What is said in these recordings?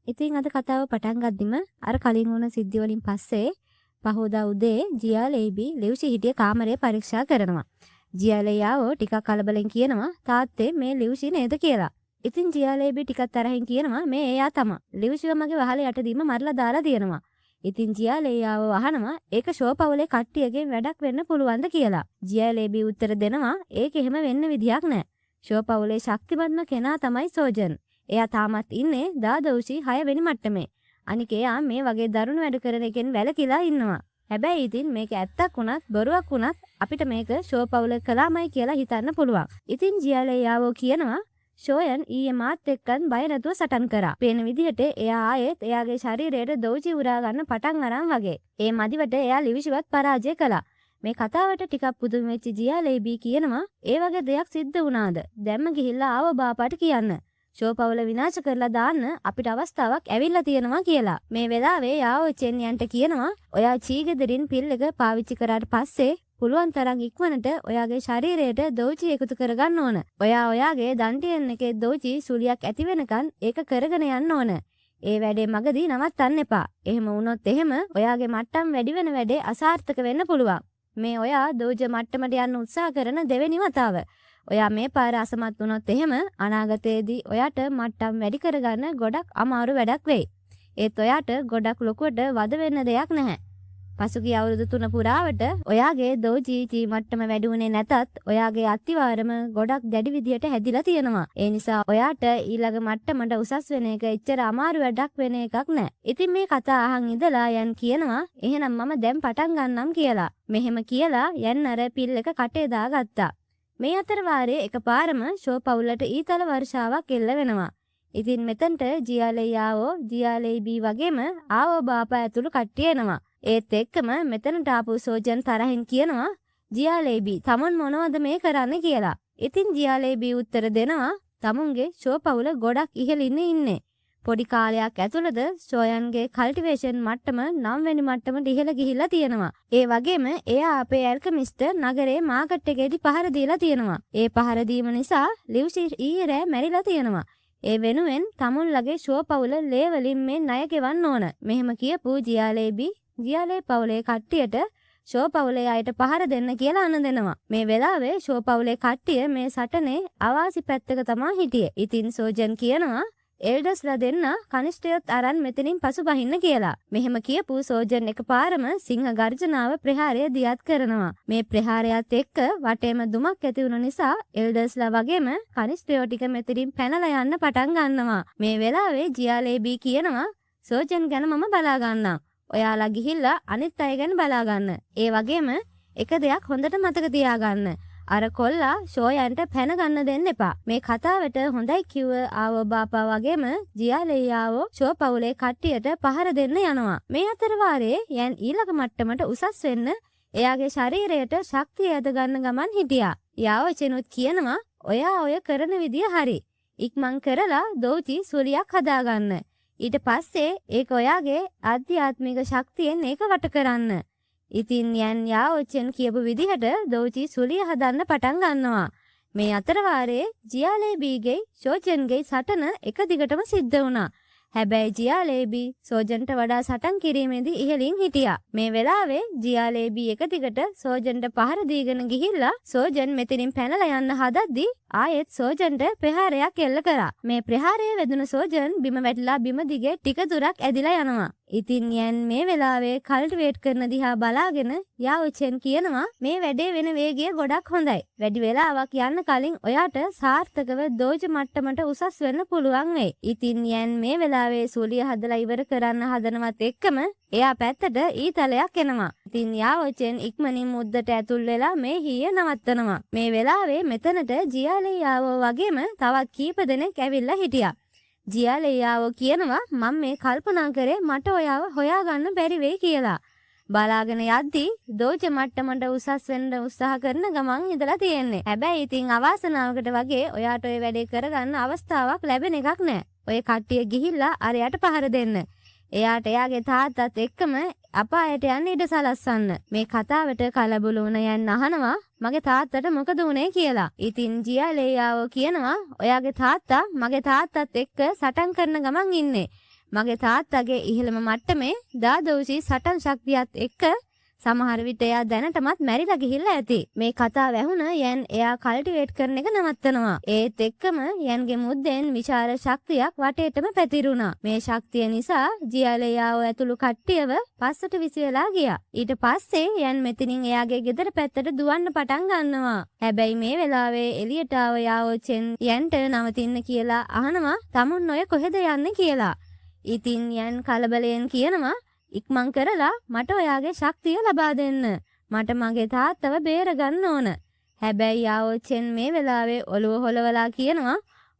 ඉතින් අද කතාව පටන් ගද්දිම අර කලින් වුණ සිද්ධි වලින් පස්සේ පහෝදා උදේ ජියා ලේබි ලිව්ෂි හිටිය කාමරය පරීක්ෂා කරනවා. ජියා ලේයාවෝ ටිකක් කලබලෙන් කියනවා තාත්තේ මේ ලිව්ෂි නේද කියලා. ඉතින් ජියා ලේබි ටිකක් තරහින් කියනවා මේ එයා තමයි. ලිව්ෂිව මගේ වහලේ යටදීම මරලා දාලා තියෙනවා. ඉතින් ජියා ලේයාවෝ අහනවා ඒක ෂෝපවුලේ කට්ටියගෙන් වැඩක් වෙන්න පුළුවන්ද කියලා. ජියා ලේබි උත්තර දෙනවා ඒක එහෙම වෙන්න විදියක් නැහැ. ෂෝපවුලේ ශක්තිමත්ම කෙනා තමයි සෝජන්. එයා තාමත් ඉන්නේ දාදෝෂි 6 වෙනි මට්ටමේ. අනික එයා මේ වගේ දරුණු වැඩ කරන එකෙන් වැළකීලා ඉන්නවා. හැබැයි ඉතින් මේක ඇත්තක් වුණත් බොරුවක් වුණත් අපිට මේක ෂෝපවුල කළාමයි කියලා හිතන්න පුළුවන්. ඉතින් ජියාලේයාවෝ කියනවා ෂෝයන් ඊයේ මාත් එක්කන් බය නැතුව සටන් කරා. පේන විදිහට එයා ආයෙත් එයාගේ ශරීරයට දෝචි උරා ගන්න පටන් අරන් වගේ. ඒ මදිවට එයා ලිවිෂිවත් පරාජය කළා. මේ කතාවට ටිකක් පුදුම වෙච්ච ජියාලේබි කියනවා ඒ වගේ දෙයක් සිද්ධ වුණාද? දැම්ම ගිහිල්ලා ආව බාපාට කියන්න. ෂෝපවුල විනාශ කරලා දාන්න අපිට අවස්ථාවක් ඇවිල්ලා තියෙනවා කියලා. මේ වෙලාවේ යාෝ චෙන්යන්ට කියනවා ඔයා චීගෙදරින් පිල් එක පාවිච්චි කරාට පස්සේ පුළුවන් තරම් ඉක්මනට ඔයාගේ ශරීරයට දෝචි එකතු කරගන්න ඕන. ඔයාගේ දන්ටියන් එකේ දෝචි සුලියක් ඇති වෙනකන් ඒක කරගෙන යන්න ඕන. ඒ වැඩේ මගදී නවත්තන්න එපා. එහෙම වුණොත් එහෙම ඔයාගේ මට්ටම් වැඩි වෙන වැඩේ අසාර්ථක වෙන්න පුළුවන්. මේ ඔයා දෝජ මට්ටමට යන්න උත්සාහ කරන දෙවෙනි වතාව. ඔයා මේ පාර අසමත් වුණොත් එහෙම අනාගතයේදී ඔයාට මට්ටම් වැඩි කරගන්න ගොඩක් අමාරු වැඩක් වෙයි. ඒත් ඔයාට ගොඩක් ලොකුවට වද වෙන්න දෙයක් නැහැ. පසුගිය අවුරුදු 3 පුරාවට ඔයාගේ දෝජීචී මට්ටම වැඩි වුණේ නැතත් ඔයාගේ අත්තිවාරම ගොඩක් දැඩි විදියට හැදිලා තියෙනවා. ඒ නිසා ඔයාට ඊළඟ මට්ටමට උසස් වෙන එක එච්චර අමාරු වැඩක් වෙන එකක් නෑ. ඉතින් මේ කතා අහන් ඉඳලා යන් කියනවා එහෙනම් මම දැන් පටන් ගන්නම් කියලා. මෙහෙම කියලා යන් අර පිල් එක කටේ දාගත්තා. මේ අතර වාරයේ එකපාරම ෂෝපවුලට ඊතල වර්ෂාවක් එල්ල වෙනවා. ඉතින් මෙතනට ජියාලේයාවෝ ජියාලේබි වගේම ආවෝ බාපා ඇතුළු කට්ටිය එනවා. ඒත් එක්කම මෙතනට ආපු සෝජන් තරහින් කියනවා ජියාලේබි තමන් මොනවද මේ කරන්නේ කියලා. ඉතින් ජියාලේබි උත්තර දෙනවා තමුන්ගේ ෂෝපවුල ගොඩක් ඉහළින් ඉන්නේ. පොඩි කාලයක් ඇතුළත ෂෝයන්ගේ කල්ටිවේෂන් මට්ටම 9 වෙනි මට්ටමට ඉහළ ගිහිල්ලා තියෙනවා. ඒ වගේම එයා අපේ ඇල්කමිස්ට් නගරේ මාකට් එකේදී පහර දීලා තියෙනවා. ඒ පහර දීම නිසා ලිව්ෂි ඊයේ රෑ මැරිලා තියෙනවා. ඒ වෙනුවෙන් තමුන්ලගේ ෂෝපවුල ලේ වලින් මේ ණය ගෙවන්න ඕන. මෙහෙම කියපු ජියාලේබි ජියාලේ පවුලේ කට්ටියට ෂෝපවුලේ අයට පහර දෙන්න කියලා අණ දෙනවා. මේ වෙලාවේ ෂෝපවුලේ කට්ටිය මේ සටනේ අවාසි පැත්තක තමා හිටියේ. ඉතින් සෝජන් කියනවා එල්ඩස්ලා දෙන්න කනිෂ්ඨයොත් අරන් මෙතනින් පසු බහින්න කියලා. මෙහෙම කියපු සෝජන් එකපාරම සිංහ ගර්ජනාව ප්‍රහාරය දියත් කරනවා. මේ ප්‍රහාරයත් එක්ක වටේම දුමක් ඇති වුණ නිසා එල්ඩස්ලා වගේම කනිෂ්ඨයෝ ටික මෙතනින් පැනලා යන්න පටන් ගන්නවා. මේ වෙලාවේ ජියාලේබි කියනවා සෝජන් ගැන මම බලා ගන්නම්. ඔයාලා ගිහිල්ලා අනිත් අය ගැන බලා ගන්න. ඒ වගේම එක දෙයක් හොඳට මතක තියාගන්න. අර කොල්ලා ෂෝයන්ට පැන ගන්න දෙන්න එපා. මේ කතාවට හොඳයි කිව්ව ආවෝ බාපා වගේම ජියාලේයාවෝ ෂෝපවුලේ කට්ටියට පහර දෙන්න යනවා. මේ අතර වාරයේ යන් ඊළඟ මට්ටමට උසස් වෙන්න එයාගේ ශරීරයට ශක්තිය ඇද ගන්න ගමන් හිටියා. යාවෝ චෙනුත් කියනවා ඔයා ඔය කරන විදිය හරි. ඉක්මන් කරලා දෝචි සුලියක් හදාගන්න. ඊට පස්සේ ඒක ඔයාගේ ආධ්‍යාත්මික ශක්තියෙන් ඒක වට කරන්න. ඉතින් යන් යාෝචෙන් කියපු විදිහට දෝචි සුලිය හදන්න පටන් ගන්නවා. මේ අතර වාරයේ ජියාලේබිගේ ෂෝජන්ගේ සටන එක දිගටම සිද්ධ වුණා. හැබැයි ජියාලේබි සෝජන්ට වඩා සටන් කිරීමේදී ඉහළින් හිටියා. මේ වෙලාවේ ජියාලේබි එක දිගට සෝජන්ට පහර දීගෙන ගිහිල්ලා සෝජන් මෙතනින් පැනලා යන්න හදද්දී ආයෙත් සෝජන්ට ප්‍රහාරයක් එල්ල කරා. මේ ප්‍රහාරයේ වැදුණු සෝජන් බිම වැටිලා බිම දිගේ ටික දුරක් ඇදිලා යනවා. ඉතින් යන් මේ වෙලාවේ කල්ටිවේට් කරන දිහා බලාගෙන යාෝචෙන් කියනවා මේ වැඩේ වෙන වේගය ගොඩක් හොඳයි. වැඩි වෙලාවක් යන්න කලින් ඔයාට සාර්ථකව දෝජ මට්ටමට උසස් වෙන්න පුළුවන් වෙයි. ඉතින් යන් මේ වෙලාවේ සූලිය හදලා ඉවර කරන්න හදනවත් එක්කම එයා පැත්තට ඊතලයක් එනවා. ඉතින් යාෝචෙන් ඉක්මනින් මුද්දට ඇතුල් වෙලා මේ හීය නවත්තනවා. මේ වෙලාවේ මෙතනට ජියාලේයාවෝ වගේම තවත් කීප දෙනෙක් ඇවිල්ලා හිටියා. ජියාලේයාවෝ කියනවා මම මේ කල්පනා කරේ මට ඔයාව හොයාගන්න බැරි වෙයි කියලා. බලාගෙන යද්දී දෝජ මට්ටමට උසස් වෙන්න උත්සාහ කරන ගමන් ඉඳලා තියෙන්නේ. හැබැයි ඉතින් අවාසනාවකට වගේ ඔයාට ඔය වැඩේ කරගන්න අවස්ථාවක් ලැබෙන එකක් නෑ. ඔය කට්ටිය ගිහිල්ලා අරයට පහර දෙන්න. එයාට එයාගේ තාත්තත් එක්කම අපායට යන්න ඉඩ සලස්සන්න. මේ කතාවට කලබල වුණ යන්න අහනවා මගේ තාත්තට මොකද වුනේ කියලා. ඉතින් ජියාලේයාවෝ කියනවා ඔයාගේ තාත්තා මගේ තාත්තත් එක්ක සටන් කරන ගමන් ඉන්නේ. මගේ තාත්තගේ ඉහළම මට්ටමේ දාදෝෂී සටන් ශක්තියත් එක්ක සමහර විට එයා දැනටමත් මැරිලා ගිහිල්ලා ඇති. මේ කතාව ඇහුණ යන් එයා කල්ටිවේට් කරන එක නවත්තනවා. ඒත් එක්කම යන්ගේ මුද්දෙන් විශාල ශක්තියක් වටේටම පැතිරුණා. මේ ශක්තිය නිසා ජියාලයාව ඇතුළු කට්ටියව පස්සට විසි වෙලා ගියා. ඊට පස්සේ යන් මෙතනින් එයාගේ ගෙදර පැත්තට දුවන්න පටන් ගන්නවා. හැබැයි මේ වෙලාවේ එළියට ආව යාෝචෙන් යන්ට නවතින්න කියලා අහනවා තමුන් ඔය කොහෙද යන්නේ කියලා. ඉතින් යන් කලබලයෙන් කියනවා ඉක්මන් කරලා මට ඔයාගේ ශක්තිය ලබා දෙන්න. මට මගේ තාත්තව බේරගන්න ඕන. හැබැයි යාෝචෙන් මේ වෙලාවේ ඔළුව හොලවලා කියනවා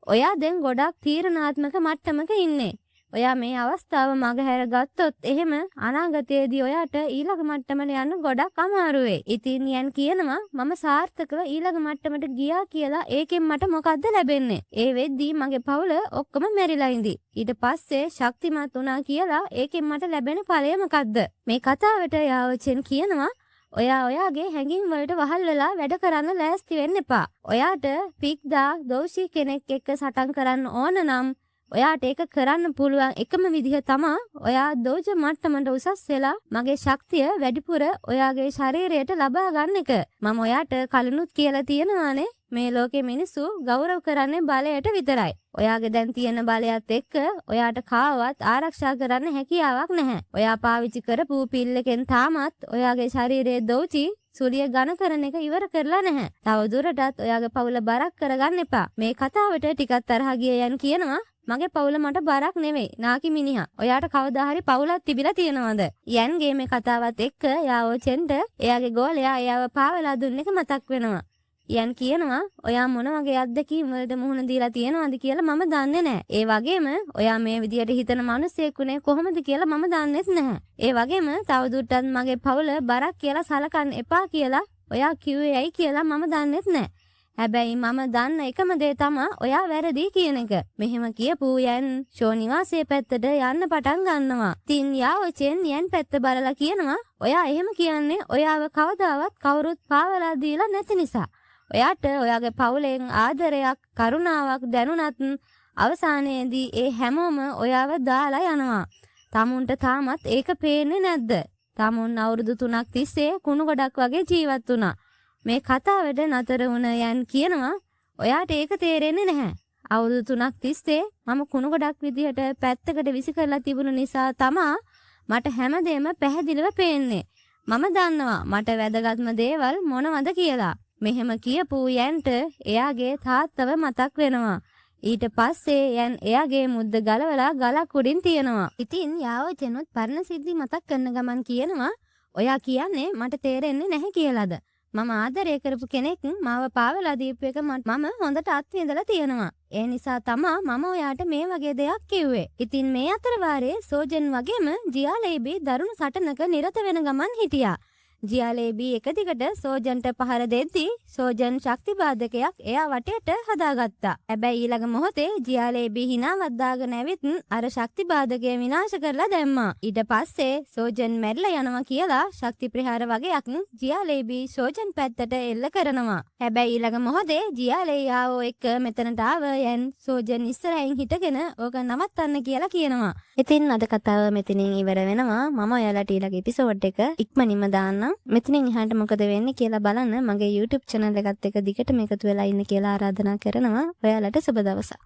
ඔයා දැන් ගොඩක් තීරණාත්මක මට්ටමක ඉන්නේ. ඔයා මේ අවස්ථාව මගහැර ගත්තොත් එහෙම අනාගතයේදී ඔයාට ඊළඟ මට්ටමට යන්න ගොඩක් අමාරු වෙයි. ඉතින් යන් කියනවා මම සාර්ථකව ඊළඟ මට්ටමට ගියා කියලා ඒකෙන් මට මොකද්ද ලැබෙන්නේ? ඒ වෙද්දී මගේ පවුල ඔක්කොම මැරිලා ඉඳි. ඊට පස්සේ ශක්තිමත් වුණා කියලා ඒකෙන් මට ලැබෙන ඵලය මොකද්ද? මේ කතාවට යාෝචෙන් කියනවා ඔයා ඔයාගේ හැඟීම් වලට වහල් වෙලා වැඩ කරන්න ලෑස්ති වෙන්න එපා. ඔයාට පික්දා දෝෂී කෙනෙක් එක්ක සටන් කරන්න ඕන නම් ඔයාට ඒක කරන්න පුළුවන් එකම විදිහ තමා ඔයා දෝජ මට්ටමට උසස් වෙලා මගේ ශක්තිය වැඩිපුර ඔයාගේ ශරීරයට ලබා ගන්න එක. මම ඔයාට කලිනුත් කියලා තියෙනවානේ මේ ලෝකේ මිනිස්සු ගෞරව කරන්නේ බලයට විතරයි. ඔයාගේ දැන් තියෙන බලයත් එක්ක ඔයාට කාවත් ආරක්ෂා කරන්න හැකියාවක් නැහැ. ඔයා පාවිච්චි කරපු පිල්ලකෙන් තාමත් ඔයාගේ ශරීරයේ දෝචි සුලිය ඝන කරන එක ඉවර කරලා නැහැ. තව දුරටත් ඔයාගේ පවුල බරක් කරගන්න එපා. මේ කතාවට ටිකක් තරහ ගිය යන් කියනවා මගේ පවුල මට බරක් නෙවෙයි නාකි මිනිහා. ඔයාට කවදා හරි පවුලක් තිබිලා තියෙනවද? යන්ගේ මේ කතාවත් එක්ක යාෝචෙන්ට එයාගේ ගෝලයා එයාව පාවලා දුන්න එක මතක් වෙනවා. යන් කියනවා ඔයා මොන වගේ අත්දැකීම් වලට මුහුණ දීලා තියෙනවද කියලා මම දන්නේ නැහැ. ඒ වගේම ඔයා මේ විදියට හිතන මිනිස්සෙකුනේ කොහොමද කියලා මම දන්නේත් නැහැ. ඒ වගේම තවදුරටත් මගේ පවුල බරක් කියලා සලකන්න එපා කියලා ඔයා කිව්වේ ඇයි කියලා මම දන්නේත් නැහැ. හැබැයි මම දන්න එකම දේ තමයි ඔයා වැරදි කියන එක. මෙහෙම කියපු යන් ෂෝනිවාසයේ පැත්තට යන්න පටන් ගන්නවා. තින් යාෝචෙන් යන් පැත්ත බලලා කියනවා ඔයා එහෙම කියන්නේ ඔයාව කවදාවත් කවුරුත් පාවලා දීලා නැති නිසා. ඔයාට ඔයාගේ පවුලෙන් ආදරයක් කරුණාවක් දැනුණත් අවසානයේදී ඒ හැමෝම ඔයාව දාලා යනවා. තමුන්ට තාමත් ඒක පේන්නේ නැද්ද? තමුන් අවුරුදු 3ක් තිස්සේ කුණු ගොඩක් වගේ ජීවත් වුණා. මේ කතාවට නතර වුණ යන් කියනවා ඔයාට ඒක තේරෙන්නේ නැහැ. අවුරුදු 3ක් තිස්සේ මම කුණු ගොඩක් විදිහට පැත්තකට විසි කරලා තිබුණු නිසා තමා මට හැමදේම පැහැදිලිව පේන්නේ. මම දන්නවා මට වැදගත්ම දේවල් මොනවද කියලා. මෙහෙම කියපු යන්ට එයාගේ තාත්තව මතක් වෙනවා. ඊට පස්සේ යන් එයාගේ මුද්ද ගලවලා ගලක් උඩින් තියනවා. ඉතින් යාෝචෙනුත් පරණ සිද්ධි මතක් කරන ගමන් කියනවා ඔයා කියන්නේ මට තේරෙන්නේ නැහැ කියලාද? මම ආදරය කරපු කෙනෙක් මාව පාවලා දීපු එක මම හොඳට අත්විඳලා තියෙනවා. ඒ නිසා තමා මම ඔයාට මේ වගේ දෙයක් කිව්වේ. ඉතින් මේ අතර වාරේ සෝජන් වගේම ජියාලේබී දරුණු සටනක නිරත වෙන ගමන් හිටියා. ජියාලේබී එක දිගට සෝජන්ට පහර දෙද්දී සෝජන් ශක්ති බාධකයක් එයා වටේට හදාගත්තා. හැබැයි ඊළඟ මොහොතේ ජියාලේබී හිනාවක් දාගෙන ඇවිත් අර ශක්ති බාධකය විනාශ කරලා දැම්මා. ඊට පස්සේ සෝජන් මැරිලා යනවා කියලා ශක්ති ප්‍රහාර වගේක් ජියාලේබී සෝජන් පැත්තට එල්ල කරනවා. හැබැයි ඊළඟ මොහොතේ ජියාලේයාව එක්ක මෙතනට ආව යන් සෝජන් ඉස්සරහින් හිටගෙන ඕක නවත්තන්න කියලා කියනවා. ඉතින් අද කතාව මෙතනින් ඉවර වෙනවා. මම ඔයාලට ඊළඟ එපිසෝඩ් එක ඉක්මනින්ම දාන්න. මෙතනින් එහාට මොකද වෙන්නේ කියලා බලන්න මගේ YouTube channel එකත් එක්ක දිගටම එකතු වෙලා ඉන්න කියලා ආරාධනා කරනවා. ඔයාලට සුබ දවසක්.